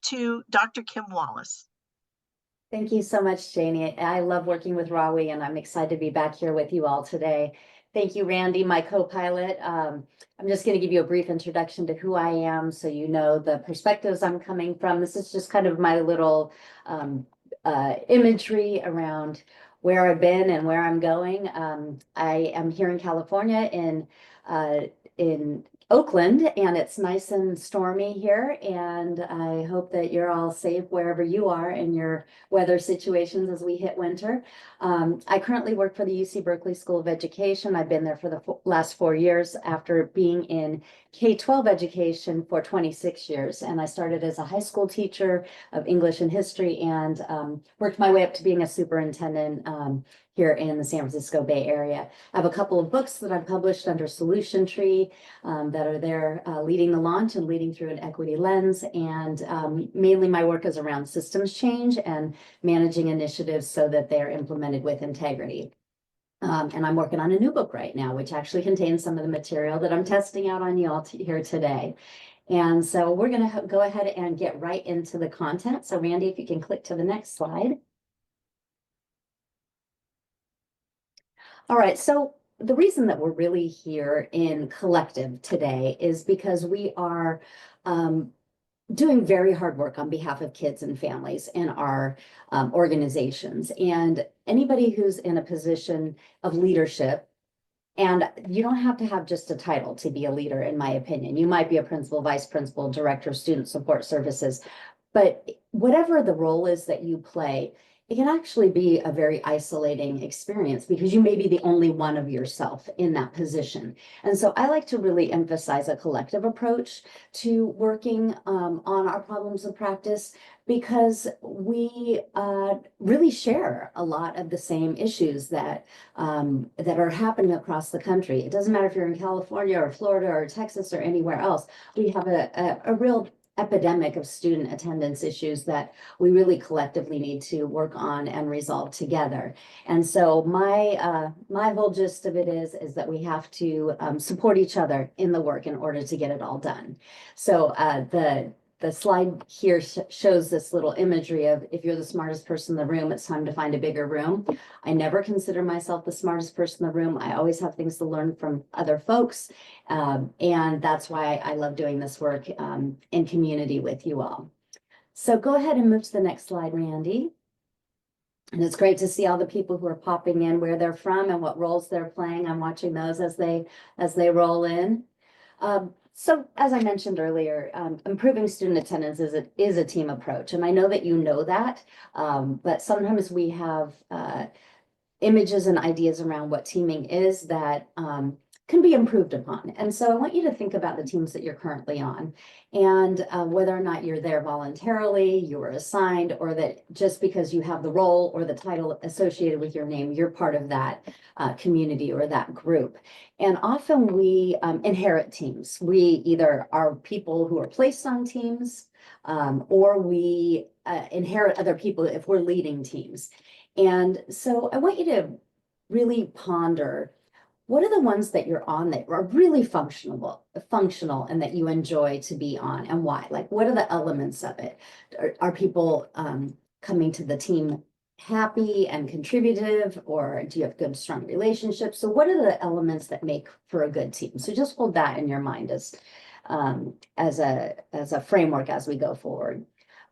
to Dr. Kim Wallace. Thank you so much, Janie. I love working with Rawi, and I'm excited to be back here with you all today. Thank you, Randy, my co-pilot. I'm just going to give you a brief introduction to who I am so you know the perspectives I'm coming from. This is just kind of my little imagery around where I've been and where I'm going. I am here in California in Oakland, and it's nice and stormy here, and I hope that you're all safe wherever you are in your weather situations as we hit winter. I currently work for the UC Berkeley School of Education. I've been there for the last 4 years after being in K-12 education for 26 years, and I started as a high school teacher of English and history and worked my way up to being a superintendent here in the San Francisco Bay Area. I have a couple of books that I've published under Solution Tree that are there leading the launch and leading through an equity lens. And mainly my work is around systems change and managing initiatives so that they're implemented with integrity. And I'm working on a new book right now, which actually contains some of the material that I'm testing out on you all here today. And so we're going to go ahead and get right into the content. So Randy, if you can click to the next slide. All right, so the reason that we're really here in Collective today is because we are doing very hard work on behalf of kids and families in our organizations. And anybody who's in a position of leadership, and you don't have to have just a title to be a leader, in my opinion. You might be a principal, vice principal, director, student support services, but whatever the role is that you play, it can actually be a very isolating experience because you may be the only one of yourself in that position. And so I like to really emphasize a collective approach to working on our problems of practice because we really share a lot of the same issues that are happening across the country. It doesn't matter if you're in California or Florida or Texas or anywhere else. We have a real epidemic of student attendance issues that we really collectively need to work on and resolve together. And so my whole gist of it is that we have to support each other in the work in order to get it all done. So the slide here shows this little imagery of if you're the smartest person in the room, it's time to find a bigger room. I never consider myself the smartest person in the room. I always have things to learn from other folks. And that's why I love doing this work in community with you all. So go ahead and move to the next slide, Randy. And it's great to see all the people who are popping in, where they're from and what roles they're playing. I'm watching those as they roll in. So as I mentioned earlier, improving student attendance is a team approach. And I know that you know that, but sometimes we have images and ideas around what teaming is that can be improved upon. And so I want you to think about the teams that you're currently on and whether or not you're there voluntarily, you were assigned, or that just because you have the role or the title associated with your name, you're part of that community or that group. And often we inherit teams. We either are people who are placed on teams or we inherit other people if we're leading teams. And so I want you to really ponder, what are the ones that you're on that are really functional and that you enjoy to be on, and why? Like, what are the elements of it? Are people coming to the team happy and contributive, or do you have good, strong relationships? So what are the elements that make for a good team? So just hold that in your mind as a framework as we go forward.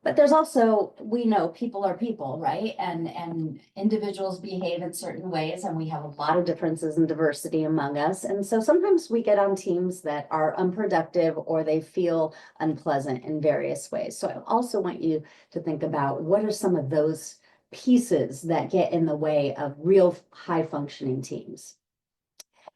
But there's also, we know people are people, right? And individuals behave in certain ways, and we have a lot of differences and diversity among us. And so sometimes we get on teams that are unproductive or they feel unpleasant in various ways. So I also want you to think about, what are some of those pieces that get in the way of real high functioning teams?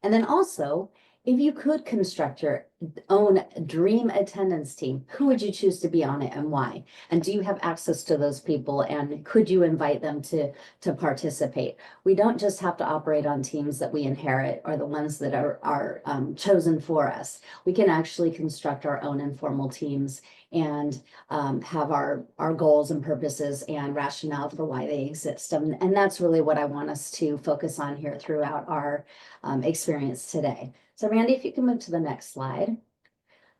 And then also, if you could construct your own dream attendance team, who would you choose to be on it and why? And do you have access to those people, and could you invite them to participate? We don't just have to operate on teams that we inherit or the ones that are chosen for us. We can actually construct our own informal teams and have our goals and purposes and rationale for why they exist. And that's really what I want us to focus on here throughout our experience today. So Randy, if you can move to the next slide.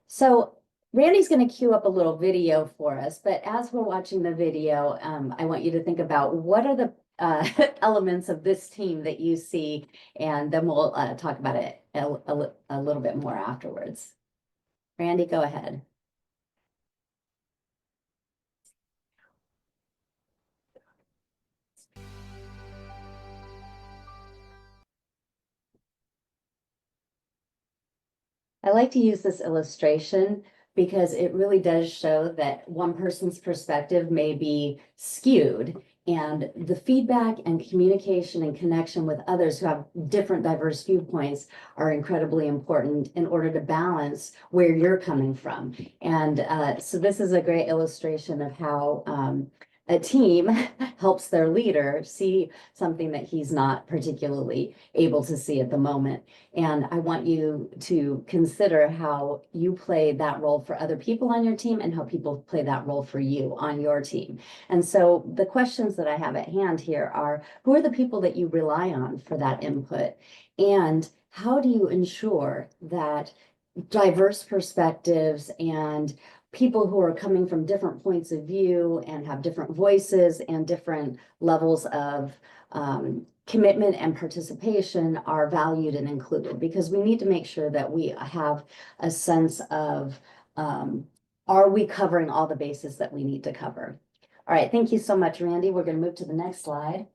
So Randy's going to cue up a little video for us, but as we're watching the video, I want you to think about what are the elements of this team that you see, and then we'll talk about it a little bit more afterwards. Randy, go ahead. I like to use this illustration because it really does show that one person's perspective may be skewed, and the feedback and communication and connection with others who have different diverse viewpoints are incredibly important in order to balance where you're coming from. And so this is a great illustration of how a team helps their leader see something that he's not particularly able to see at the moment. And I want you to consider how you play that role for other people on your team and how people play that role for you on your team. And so the questions that I have at hand here are, who are the people that you rely on for that input? And how do you ensure that diverse perspectives and people who are coming from different points of view and have different voices and different levels of commitment and participation are valued and included? Because we need to make sure that we have a sense of, are we covering all the bases that we need to cover? All right, thank you so much, Randy. We're going to move to the next slide.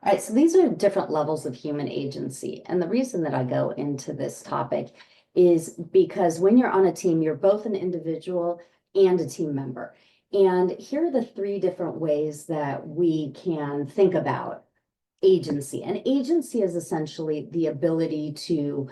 All right, so these are different levels of human agency. And the reason that I go into this topic is because when you're on a team, you're both an individual and a team member. And here are the three different ways that we can think about agency. And agency is essentially the ability to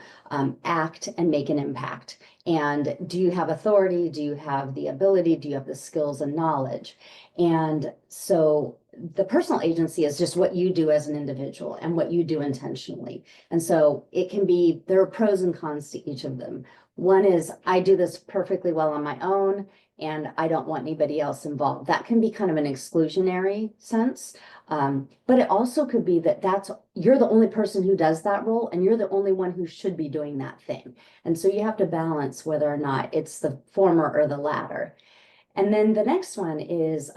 act and make an impact. And do you have authority? Do you have the ability? Do you have the skills and knowledge? And so the personal agency is just what you do as an individual and what you do intentionally. And so it can be, there are pros and cons to each of them. One is, I do this perfectly well on my own and I don't want anybody else involved. That can be kind of an exclusionary sense. But it also could be that you're the only person who does that role and you're the only one who should be doing that thing. And so you have to balance whether or not it's the former or the latter. And then the next one is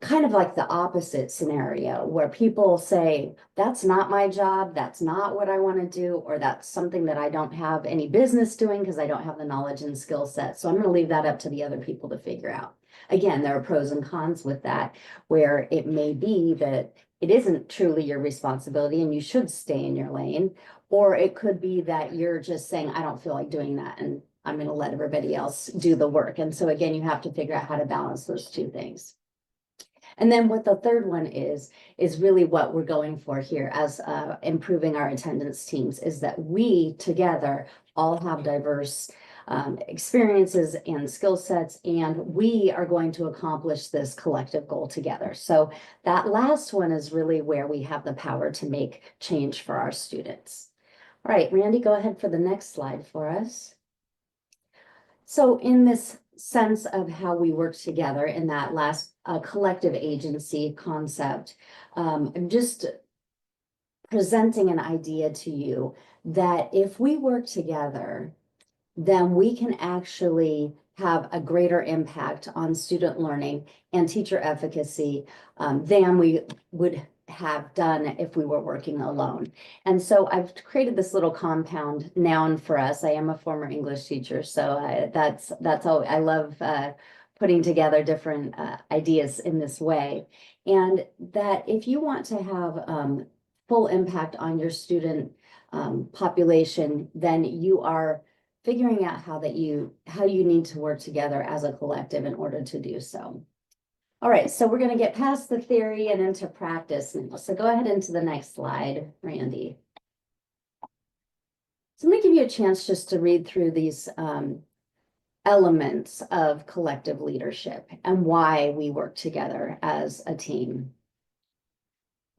kind of like the opposite scenario where people say, that's not my job, that's not what I want to do, or that's something that I don't have any business doing because I don't have the knowledge and skill set. So I'm going to leave that up to the other people to figure out. Again, there are pros and cons with that, where it may be that it isn't truly your responsibility and you should stay in your lane, or it could be that you're just saying, I don't feel like doing that and I'm going to let everybody else do the work. And so again, you have to figure out how to balance those two things. And then what the third one is really what we're going for here as improving our attendance teams, is that we together all have diverse experiences and skill sets, and we are going to accomplish this collective goal together. So that last one is really where we have the power to make change for our students. All right, Randy, go ahead for the next slide for us. So in this sense of how we work together in that last collective agency concept, I'm just presenting an idea to you that if we work together, then we can actually have a greater impact on student learning and teacher efficacy than we would have done if we were working alone. And so I've created this little compound noun for us. I am a former English teacher, so that's all. I love putting together different ideas in this way. And that if you want to have full impact on your student population, then you are figuring out how you need to work together as a collective in order to do so. All right, so we're going to get past the theory and into practice now. So go ahead into the next slide, Randy. So I'm going to give you a chance just to read through these elements of collective leadership and why we work together as a team.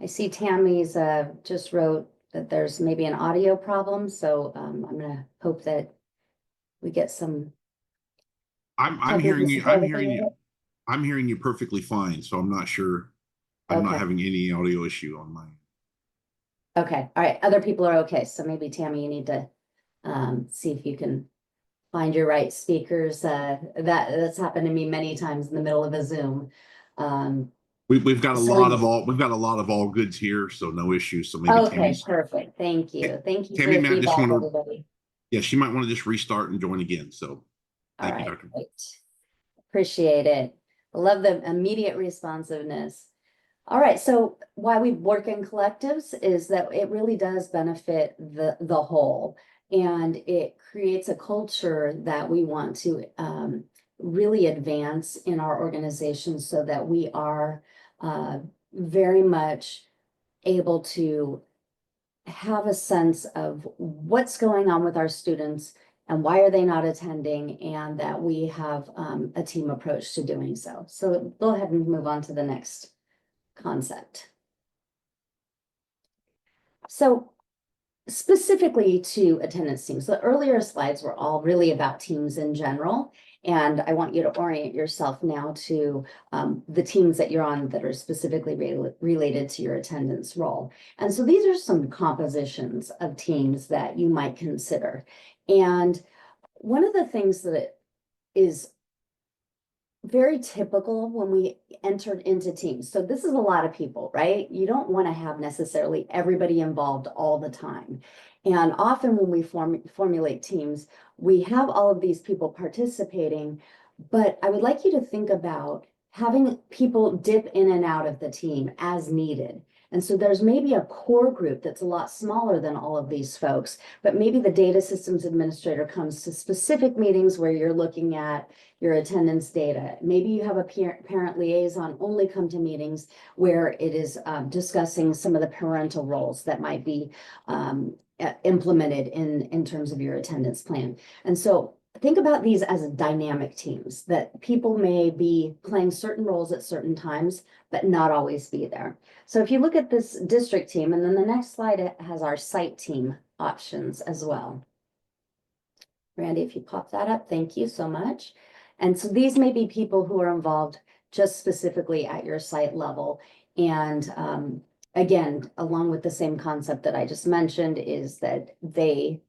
I see Tammy's just wrote that there's maybe an audio problem, so I'm going to hope that we get some. I'm hearing you. I'm hearing you perfectly fine. So I'm not sure. I'm not having any audio issue on mine. Okay. All right. Other people are okay. So maybe Tammy, you need to see if you can find your right speakers. That's happened to me many times in the middle of a Zoom. We've got a So lot of all goods here, so no issues. So maybe okay, perfect. Thank you. Thank you for Tammy the Matt just feedback, want to, everybody. yeah, she might want to just restart and join again. So All thank you, right, Dr. great. Appreciate it. I love the immediate responsiveness. All right, so why we work in collectives is that it really does benefit the whole, and it creates a culture that we want to really advance in our organization so that we are very much able to have a sense of what's going on with our students and why are they not attending, and that we have a team approach to doing so. So go ahead and move on to the next concept. So specifically to attendance teams, the earlier slides were all really about teams in general. And I want you to orient yourself now to the teams that you're on that are specifically related to your attendance role. And so these are some compositions of teams that you might consider. And one of the things that is very typical when we entered into teams. So this is a lot of people, right? You don't want to have necessarily everybody involved all the time. And often when we formulate teams, we have all of these people participating, but I would like you to think about having people dip in and out of the team as needed. And so there's maybe a core group that's a lot smaller than all of these folks, but maybe the data systems administrator comes to specific meetings where you're looking at your attendance data. Maybe you have a parent liaison only come to meetings where it is discussing some of the parental roles that might be implemented in terms of your attendance plan. And so think about these as dynamic teams that people may be playing certain roles at certain times, but not always be there. So if you look at this district team, and then the next slide, it has our site team options as well. Randy, if you pop that up, thank you so much. And so these may be people who are involved just specifically at your site level. And again, along with the same concept that I just mentioned, is that they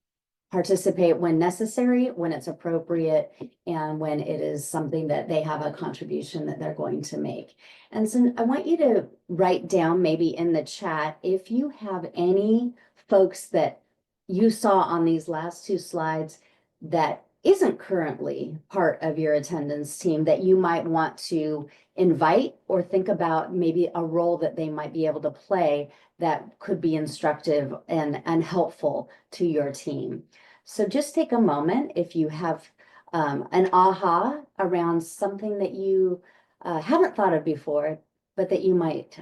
participate when necessary, when it's appropriate, and when it is something that they have a contribution that they're going to make. And so I want you to write down maybe in the chat if you have any folks that you saw on these last two slides that isn't currently part of your attendance team that you might want to invite, or think about maybe a role that they might be able to play that could be instructive and helpful to your team. So just take a moment if you have an aha around something that you haven't thought of before, but that you might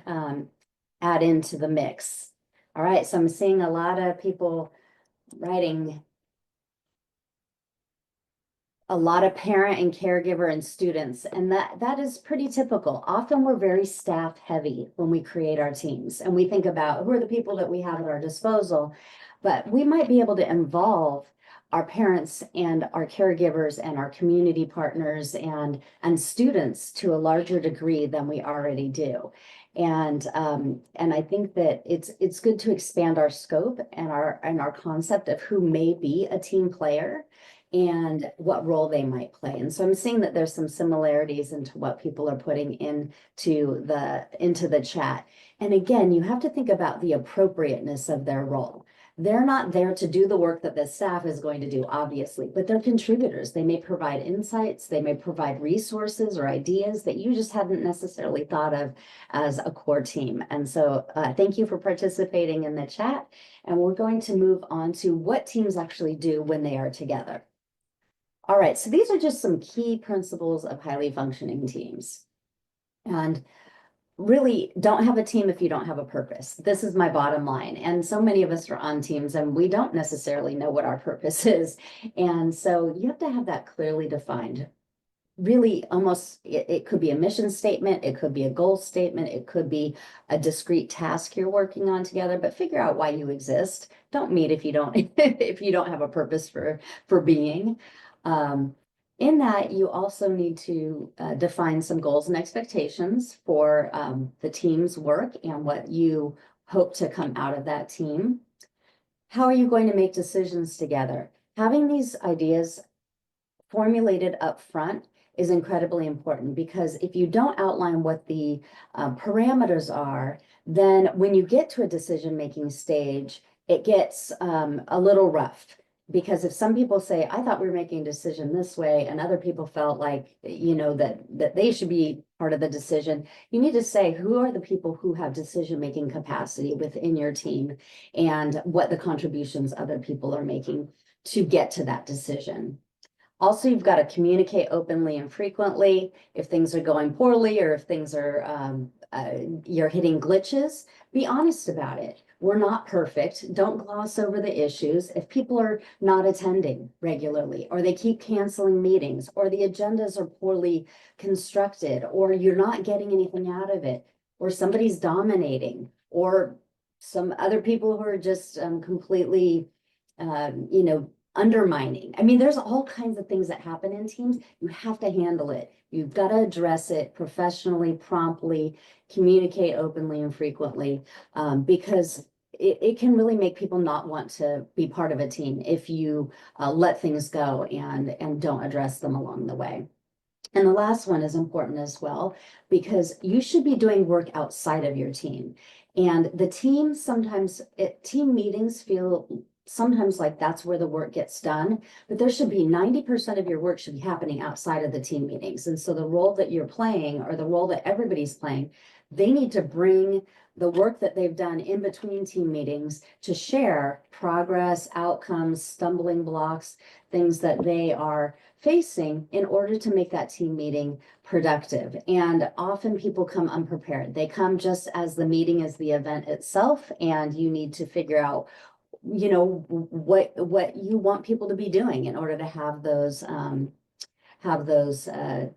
add into the mix. All right, so I'm seeing a lot of people writing, a lot of parent and caregiver and students, and that is pretty typical. Often we're very staff heavy when we create our teams, and we think about who are the people that we have at our disposal, but we might be able to involve our parents and our caregivers and our community partners and students to a larger degree than we already do. And I think that it's good to expand our scope and our concept of who may be a team player and what role they might play. And so I'm seeing that there's some similarities into what people are putting into the chat. And again, you have to think about the appropriateness of their role. They're not there to do the work that the staff is going to do, obviously, but they're contributors. They may provide insights, they may provide resources or ideas that you just hadn't necessarily thought of as a core team. And so thank you for participating in the chat. And we're going to move on to what teams actually do when they are together. All right, so these are just some key principles of highly functioning teams. And really, don't have a team if you don't have a purpose. This is my bottom line. And so many of us are on teams and we don't necessarily know what our purpose is. And so you have to have that clearly defined. Really, almost, it could be a mission statement, it could be a goal statement, it could be a discrete task you're working on together, but figure out why you exist. Don't meet if you don't if you don't have a purpose for being. In that, you also need to define some goals and expectations for the team's work and what you hope to come out of that team. How are you going to make decisions together? Having these ideas formulated up front is incredibly important, because if you don't outline what the parameters are, then when you get to a decision-making stage, it gets a little rough. Because if some people say, I thought we were making a decision this way, and other people felt like, that they should be part of the decision, you need to say, who are the people who have decision-making capacity within your team, and what the contributions other people are making to get to that decision. Also, you've got to communicate openly and frequently. If things are going poorly, or if things are, you're hitting glitches, be honest about it. We're not perfect. Don't gloss over the issues. If people are not attending regularly, or they keep canceling meetings, or the agendas are poorly constructed, or you're not getting anything out of it, or somebody's dominating, or some other people who are just completely, undermining. I mean, there's all kinds of things that happen in teams. You have to handle it. You've got to address it professionally, promptly, communicate openly and frequently, because it can really make people not want to be part of a team if you let things go and don't address them along the way. And the last one is important as well, because you should be doing work outside of your team. And the team team meetings feel sometimes like that's where the work gets done, but there should be 90% of your work should be happening outside of the team meetings. And so the role that you're playing, or the role that everybody's playing, they need to bring the work that they've done in between team meetings to share progress, outcomes, stumbling blocks, things that they are facing in order to make that team meeting productive. And often people come unprepared. They come just as the meeting is the event itself, and you need to figure out what you want people to be doing in order to have those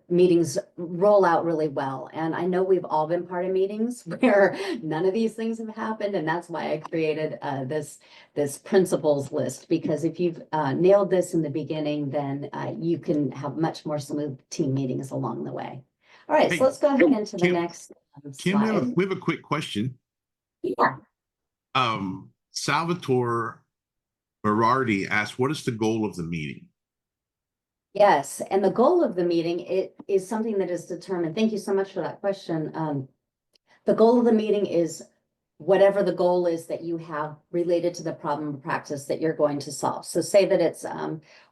meetings roll out really well. And I know we've all been part of meetings where none of these things have happened, and that's why I created this principles list, because if you've nailed this in the beginning, then you can have much more smooth team meetings along the way. All right, Hey, so let's go ahead into the next Kim, slide. we have a quick question. Yeah. Salvatore Berardi asked, what is the goal of the meeting? Yes, and the goal of the meeting, it is something that is determined. Thank you so much for that question. The goal of the meeting is whatever the goal is that you have related to the problem or practice that you're going to solve. So say that it's,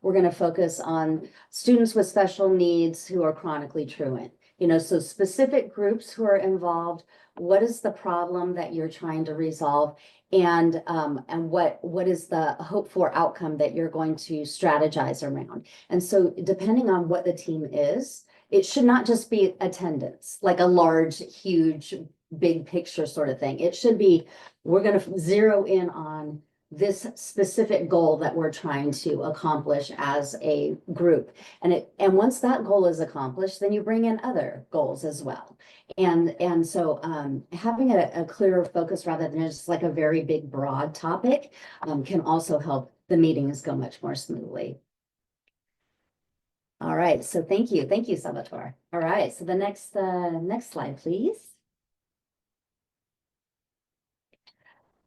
we're going to focus on students with special needs who are chronically truant. So specific groups who are involved, what is the problem that you're trying to resolve? And what is the hope for outcome that you're going to strategize around? And so depending on what the team is, it should not just be attendance, like a large, huge, big picture sort of thing. It should be, we're going to zero in on this specific goal that we're trying to accomplish as a group. And once that goal is accomplished, then you bring in other goals as well. And so having a clearer focus rather than just like a very big broad topic can also help the meetings go much more smoothly. All right, so thank you, Salvatore. All right, so the next slide, please.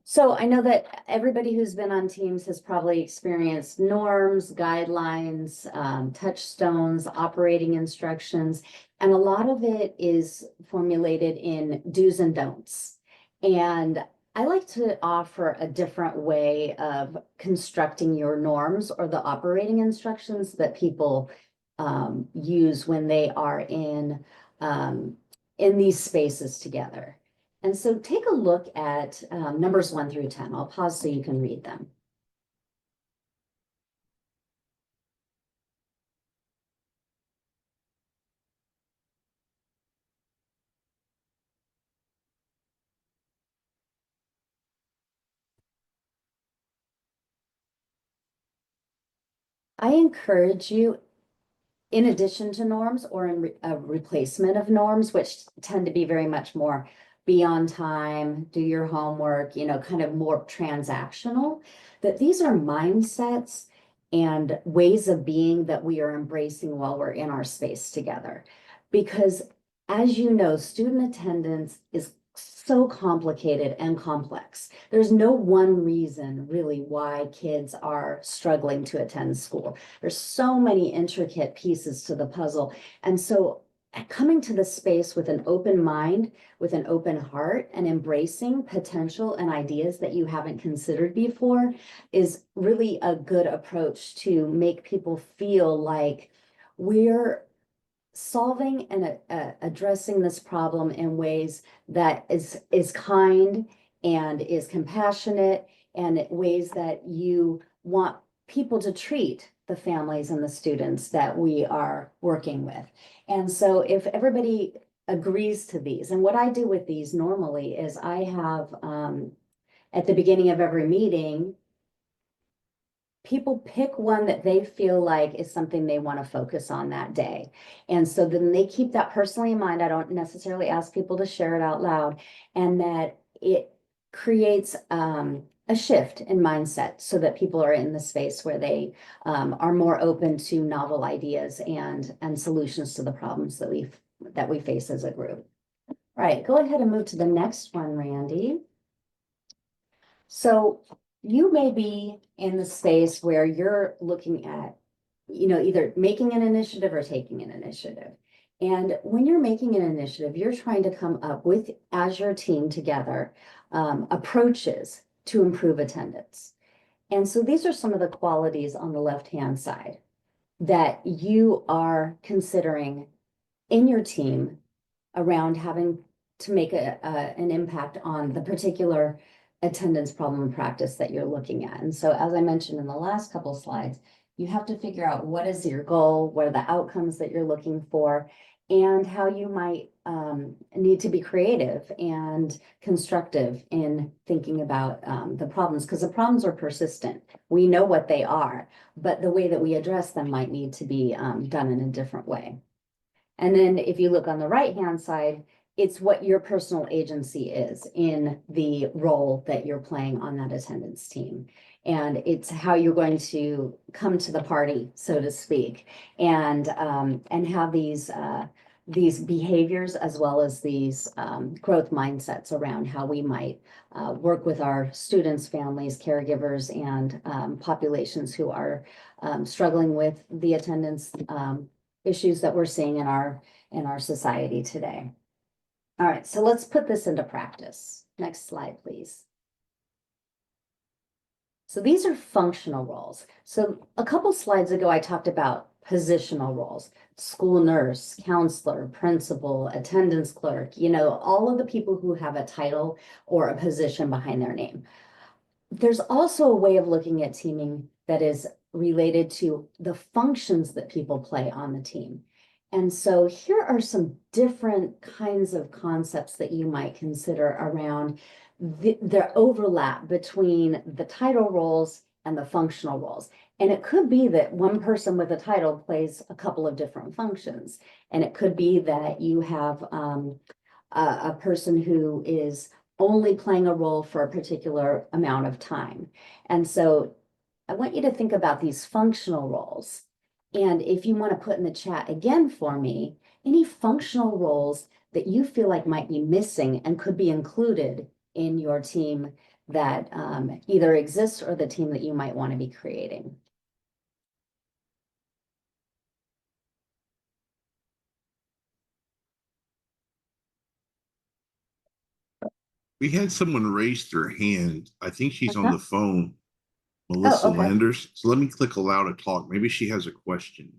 So I know that everybody who's been on teams has probably experienced norms, guidelines, touchstones, operating instructions, and a lot of it is formulated in do's and don'ts. And I like to offer a different way of constructing your norms or the operating instructions that people use when they are in these spaces together. And so take a look at numbers 1 through 10. I'll pause so you can read them. I encourage you, in addition to norms or in a replacement of norms, which tend to be very much more be on time, do your homework, kind of more transactional, that these are mindsets and ways of being that we are embracing while we're in our space together. Because as you know, student attendance is so complicated and complex. There's no one reason really why kids are struggling to attend school. There's so many intricate pieces to the puzzle. And so coming to the space with an open mind, with an open heart, and embracing potential and ideas that you haven't considered before is really a good approach to make people feel like we're solving and addressing this problem in ways that is kind and is compassionate, and ways that you want people to treat the families and the students that we are working with. And so if everybody agrees to these, and what I do with these normally is I have at the beginning of every meeting, people pick one that they feel like is something they want to focus on that day. And so then they keep that personally in mind. I don't necessarily ask people to share it out loud, and that it creates a shift in mindset so that people are in the space where they are more open to novel ideas and solutions to the problems that we face as a group. All right, go ahead and move to the next one, Randy. So you may be in the space where you're looking at, either making an initiative or taking an initiative. And when you're making an initiative, you're trying to come up with, as your team together, approaches to improve attendance. And so these are some of the qualities on the left-hand side that you are considering in your team around having to make an impact on the particular attendance problem and practice that you're looking at. And so, as I mentioned in the last couple slides, you have to figure out what is your goal, what are the outcomes that you're looking for, and how you might need to be creative and constructive in thinking about the problems, because the problems are persistent. We know what they are, but the way that we address them might need to be done in a different way. And then if you look on the right-hand side, it's what your personal agency is in the role that you're playing on that attendance team. And it's how you're going to come to the party, so to speak, and have these behaviors as well as these growth mindsets around how we might work with our students, families, caregivers, and populations who are struggling with the attendance issues that we're seeing in our society today. All right, so let's put this into practice. Next slide, please. So these are functional roles. So a couple slides ago, I talked about positional roles: school nurse, counselor, principal, attendance clerk, all of the people who have a title or a position behind their name. There's also a way of looking at teaming that is related to the functions that people play on the team. And so here are some different kinds of concepts that you might consider around the overlap between the title roles and the functional roles. And it could be that one person with a title plays a couple of different functions. And it could be that you have a person who is only playing a role for a particular amount of time. And so I want you to think about these functional roles. And if you want to put in the chat again for me, any functional roles that you feel like might be missing and could be included in your team that either exists or the team that you might want to be creating. We had someone raise their hand. I think she's on the phone, Melissa okay. Landers. So let me click allow to talk. Maybe she has a question.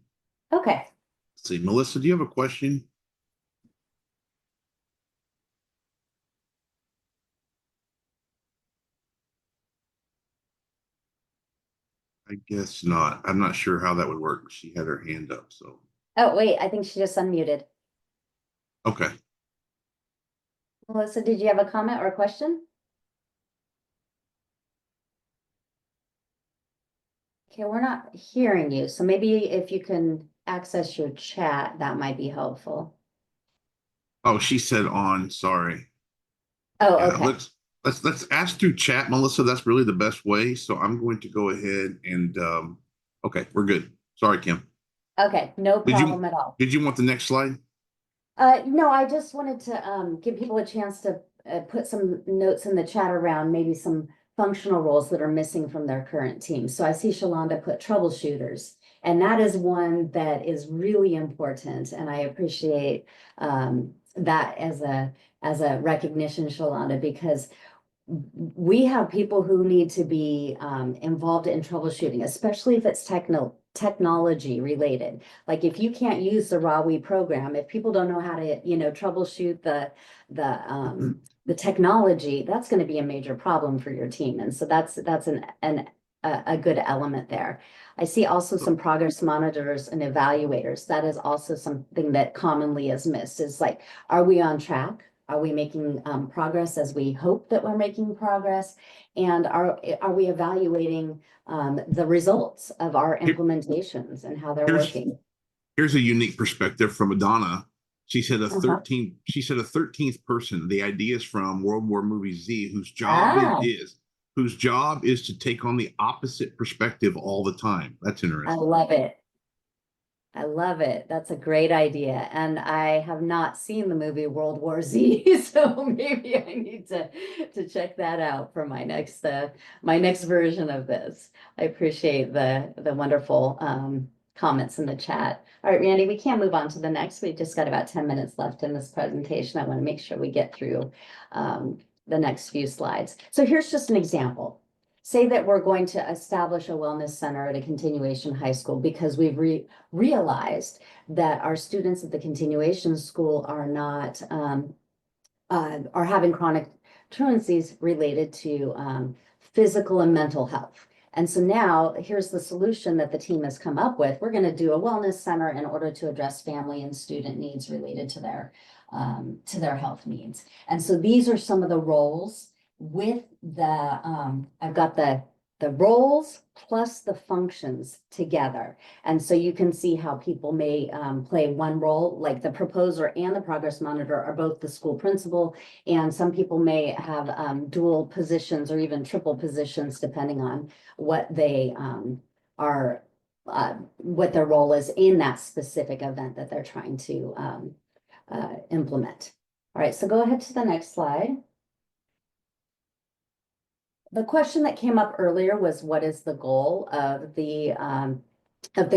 Okay. Let's see, Melissa, do you have a question? I guess not. I'm not sure how that would work. She had her hand up, so. Oh, wait, I think she just unmuted. Okay. Melissa, did you have a comment or a question? Okay, we're not hearing you, so maybe if you can access your chat, that might be helpful. Oh, she said on, sorry. Oh, Yeah, okay. let's ask through chat, Melissa. That's really the best way. So I'm going to go ahead and okay, we're good. Sorry, Kim. Okay, no Did you problem at all. did you want the next slide? No, I just wanted to give people a chance to put some notes in the chat around maybe some functional roles that are missing from their current team. So I see Shalonda put troubleshooters, and that is one that is really important. And I appreciate that as a recognition, Shalonda, because we have people who need to be involved in troubleshooting, especially if it's technology related. Like if you can't use the Rawi program, if people don't know how to, troubleshoot the technology, that's going to be a major problem for your team. And so that's a good element there. I see also some progress monitors and evaluators. That is also something that commonly is missed, is like, are we on track? Are we making progress as we hope that we're making progress? And are we evaluating the results of our implementations and how they're working? Here's a unique perspective from Adana. She said a 13th person. The idea is from World War Movie Z, whose job is to take on the opposite perspective all the time. That's interesting. I love it. I love it. That's a great idea. And I have not seen the movie World War Z, so maybe I need to check that out for my next version of this. I appreciate the wonderful comments in the chat. All right, Randy, we can't move on to the next. We've just got about 10 minutes left in this presentation. I want to make sure we get through the next few slides. So here's just an example. Say that we're going to establish a wellness center at a continuation high school because we've realized that our students at the continuation school are not are having chronic truancies related to physical and mental health. And so now here's the solution that the team has come up with. We're going to do a wellness center in order to address family and student needs related to their health needs. And so these are some of the roles with I've got the roles plus the functions together. And so you can see how people may play one role, like the proposer and the progress monitor are both the school principal, and some people may have dual positions or even triple positions depending on what they what their role is in that specific event that they're trying to implement. All right, so go ahead to the next slide. The question that came up earlier was, what is the goal of the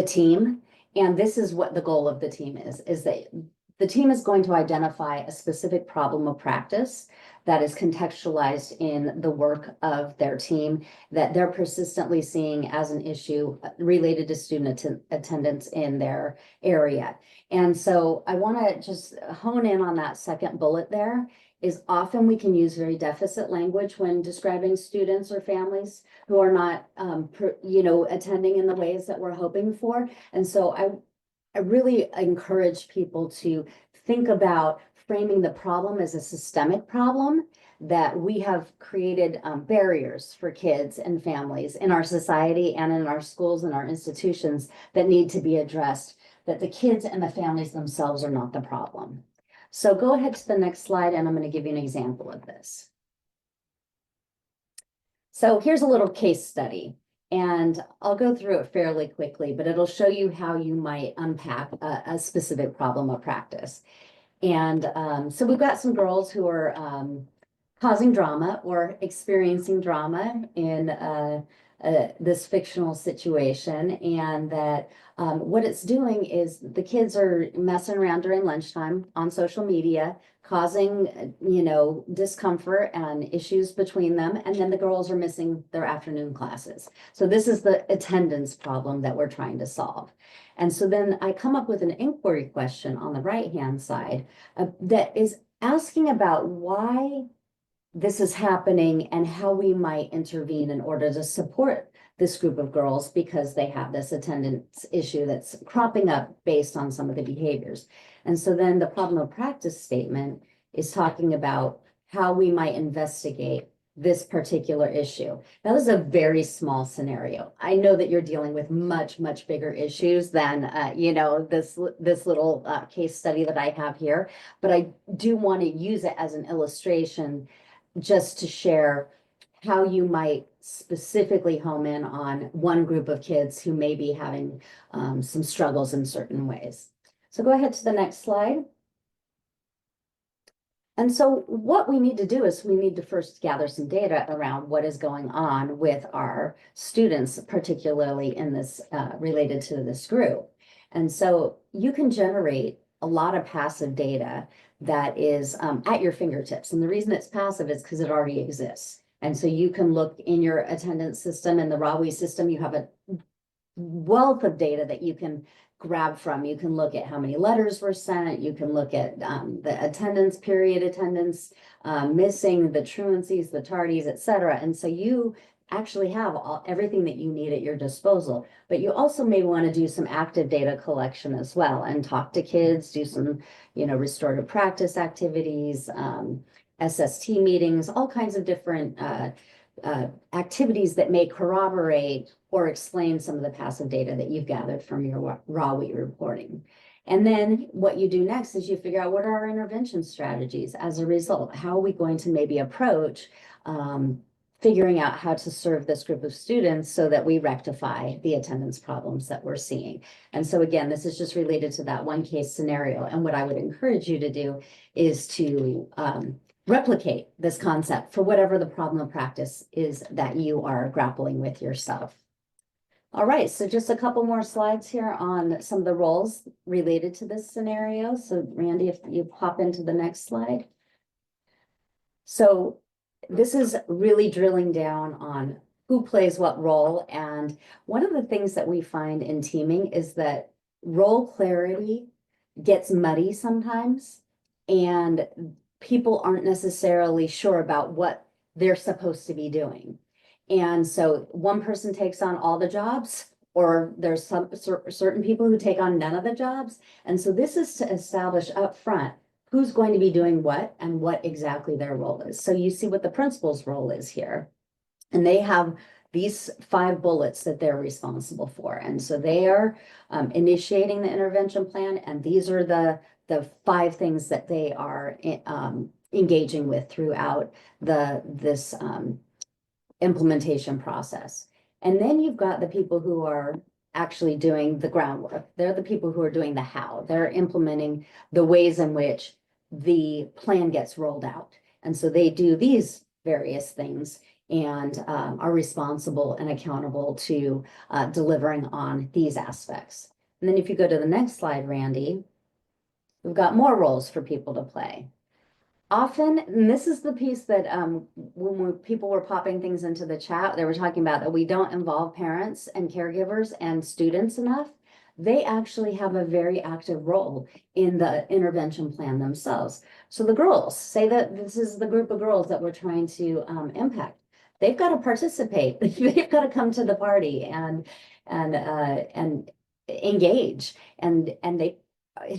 team? And this is what the goal of the team is that the team is going to identify a specific problem of practice that is contextualized in the work of their team that they're persistently seeing as an issue related to student attendance in their area. And so I want to just hone in on that second bullet there. Is often we can use very deficit language when describing students or families who are not, attending in the ways that we're hoping for. And so I really encourage people to think about framing the problem as a systemic problem, that we have created barriers for kids and families in our society and in our schools and our institutions that need to be addressed, that the kids and the families themselves are not the problem. So go ahead to the next slide, and I'm going to give you an example of this. So here's a little case study, and I'll go through it fairly quickly, but it'll show you how you might unpack a specific problem of practice. And so we've got some girls who are causing drama or experiencing drama in this fictional situation, and that what it's doing is the kids are messing around during lunchtime on social media, causing discomfort and issues between them, and then the girls are missing their afternoon classes. So this is the attendance problem that we're trying to solve. And so then I come up with an inquiry question on the right-hand side that is asking about why this is happening and how we might intervene in order to support this group of girls because they have this attendance issue that's cropping up based on some of the behaviors. And so then the problem of practice statement is talking about how we might investigate this particular issue. That is a very small scenario. I know that you're dealing with much, much bigger issues than, this little case study that I have here, but I do want to use it as an illustration just to share how you might specifically home in on one group of kids who may be having some struggles in certain ways. So go ahead to the next slide. And so what we need to do is we need to first gather some data around what is going on with our students, particularly in this related to this group. And so you can generate a lot of passive data that is at your fingertips. And the reason it's passive is because it already exists. And so you can look in your attendance system and the RAWI system, you have a wealth of data that you can grab from. You can look at how many letters were sent. You can look at the attendance, period attendance, missing, the truancies, the tardies, et cetera. And so you actually have everything that you need at your disposal. But you also may want to do some active data collection as well and talk to kids, do some, restorative practice activities, SST meetings, all kinds of different activities that may corroborate or explain some of the passive data that you've gathered from your RAWI reporting. And then what you do next is you figure out what are our intervention strategies as a result. How are we going to maybe approach figuring out how to serve this group of students so that we rectify the attendance problems that we're seeing. And so again, this is just related to that one case scenario. And what I would encourage you to do is to replicate this concept for whatever the problem of practice is that you are grappling with yourself. All right, so just a couple more slides here on some of the roles related to this scenario. So Randy, if you pop into the next slide. So this is really drilling down on who plays what role. And one of the things that we find in teaming is that role clarity gets muddy sometimes, and people aren't necessarily sure about what they're supposed to be doing. And so one person takes on all the jobs, or there's some certain people who take on none of the jobs. And so this is to establish up front who's going to be doing what and what exactly their role is. So you see what the principal's role is here. And they have these 5 bullets that they're responsible for. And so they are initiating the intervention plan. And these are the 5 things that they are engaging with throughout this implementation process. And then you've got the people who are actually doing the groundwork. They're the people who are doing the how. They're implementing the ways in which the plan gets rolled out. And so they do these various things and are responsible and accountable to delivering on these aspects. And then if you go to the next slide, Randy, we've got more roles for people to play. Often, and this is the piece that when people were popping things into the chat, they were talking about that we don't involve parents and caregivers and students enough. They actually have a very active role in the intervention plan themselves. So the girls, say that this is the group of girls that we're trying to impact. They've got to participate. They've got to come to the party and engage, and they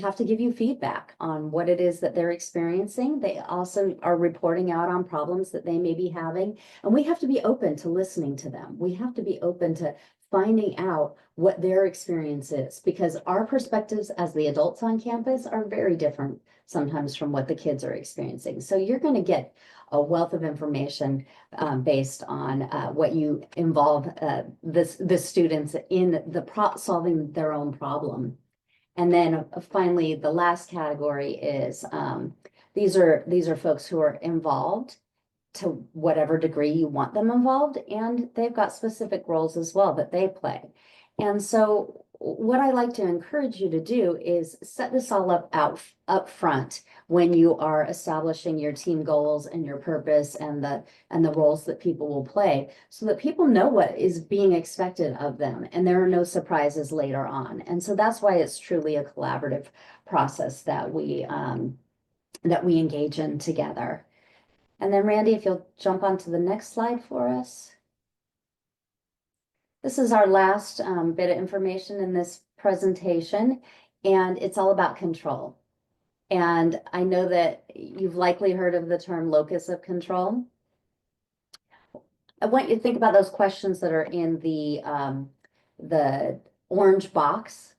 have to give you feedback on what it is that they're experiencing. They also are reporting out on problems that they may be having. And we have to be open to listening to them. We have to be open to finding out what their experience is, because our perspectives as the adults on campus are very different sometimes from what the kids are experiencing. So you're going to get a wealth of information based on what you involve the students in the solving their own problem. And then finally, the last category is these are folks who are involved to whatever degree you want them involved, and they've got specific roles as well that they play. And so what I like to encourage you to do is set this all up front when you are establishing your team goals and your purpose and the roles that people will play, so that people know what is being expected of them and there are no surprises later on. And so that's why it's truly a collaborative process that we engage in together. And then Randy, if you'll jump onto the next slide for us. This is our last bit of information in this presentation, and it's all about control. And I know that you've likely heard of the term locus of control. I want you to think about those questions that are in the orange box.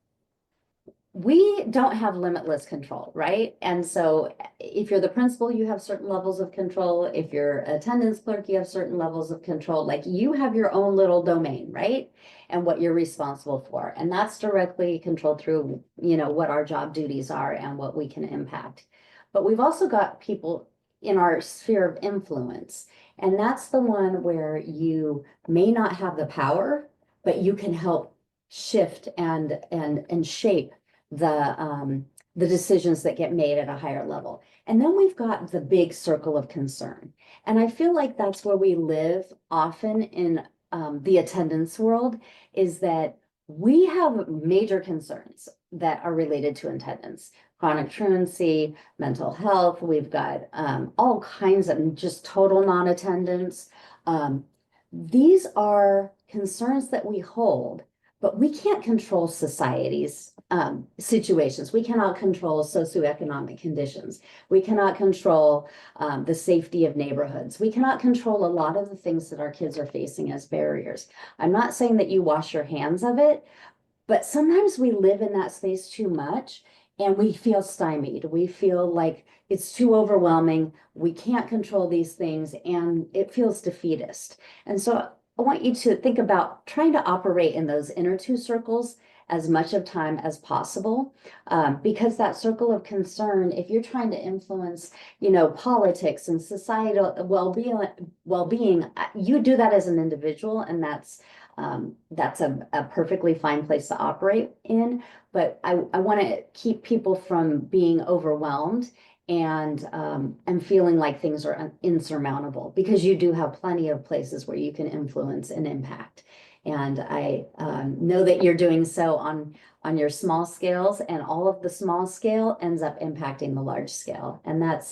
We don't have limitless control, right? And so if you're the principal, you have certain levels of control. If you're attendance clerk, you have certain levels of control. Like you have your own little domain, right? And what you're responsible for. And that's directly controlled through, what our job duties are and what we can impact. but we've also got people in our sphere of influence. And that's the one where you may not have the power, but you can help shift and shape the decisions that get made at a higher level. And then we've got the big circle of concern. And I feel like that's where we live often in the attendance world, is that we have major concerns that are related to attendance, chronic truancy, mental health. We've got all kinds of just total non-attendance. These are concerns that we hold, but we can't control society's situations. We cannot control socioeconomic conditions. We cannot control the safety of neighborhoods. We cannot control a lot of the things that our kids are facing as barriers. I'm not saying that you wash your hands of it, but sometimes we live in that space too much and we feel stymied. We feel like it's too overwhelming. We can't control these things and it feels defeatist. And so I want you to think about trying to operate in those inner two circles as much of time as possible, because that circle of concern, if you're trying to influence, politics and societal well-being, you do that as an individual, and that's a perfectly fine place to operate in. But I want to keep people from being overwhelmed and feeling like things are insurmountable, because you do have plenty of places where you can influence and impact. And I know that you're doing so on your small scales, and all of the small scale ends up impacting the large scale. And that's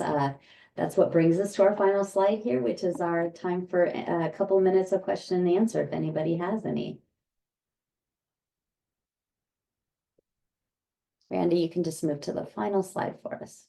what brings us to our final slide here, which is our time for a couple minutes of question and answer, if anybody has any. Randy, you can just move to the final slide for us.